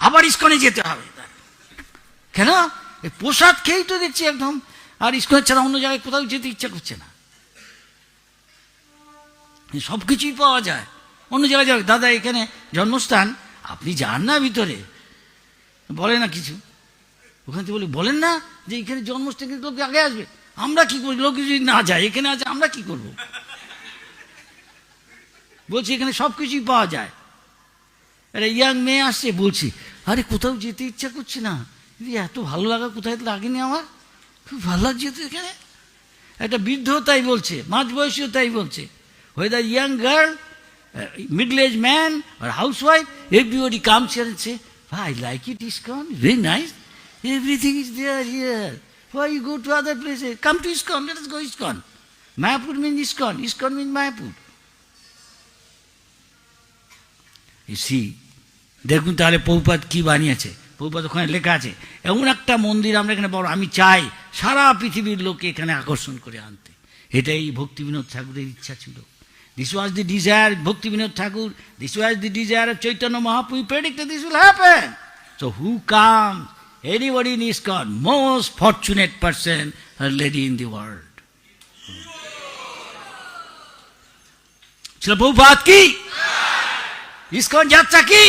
আবার ইস্কনে যেতে হবে। কেন? এই প্রসাদ খেয়েই তো দেখছি একদম আর ইস্কনের ছাড়া অন্য জায়গায় কোথাও যেতে ইচ্ছা করছে না। সব কিছুই পাওয়া যায়, অন্য জায়গায় যাবে। দাদা এখানে জন্মস্থান, আপনি যান না ভিতরে, বলে না কিছু, ওখান থেকে বলেন না যে এখানে জন্মস্থান, কিন্তু লোক আগে আসবে। আমরা কি করি? লোক যদি না যায়, এখানে আছে, আমরা কি করব? বলছি এখানে সব কিছুই পাওয়া যায়। একটা ইয়াং মেয়ে আসছে, বলছি আরে কোথাও যেতে ইচ্ছা করছে না, এত ভালো লাগা কোথায় লাগেনি আমার, খুব ভালো লাগছে তো এখানে। একটা বৃদ্ধ তাই বলছে, মাঝ বয়সীও তাই বলছে। whether young girl, middle aged man or housewife, everybody comes here and say, I like it, ISKCON, very nice, everything is there here, why you go to other places? Come to ISKCON, let us go ISKCON. Mayapur means ISKCON, ISKCON means Mayapur. You see, দেখুন তাহলে প্রভুপাদ কি বানিয়েছে। প্রভুপাদ ওখানে লেখা আছে এমন একটা মন্দির আমরা এখানে বড়, আমি চাই সারা পৃথিবীর লোককে এখানে আকর্ষণ করে আনতে। এটাই ভক্তি বিনোদ ঠাকুরের ইচ্ছা ছিল। This was the desire, Bhakti Vinod Thakur, this was the desire of Chaitanya Mahaprabhu. He predicted this will happen. So who comes? Anybody in ISKCON, most fortunate person or lady in the world. Srila Prabhupada ki? ISKCON Jatra ki?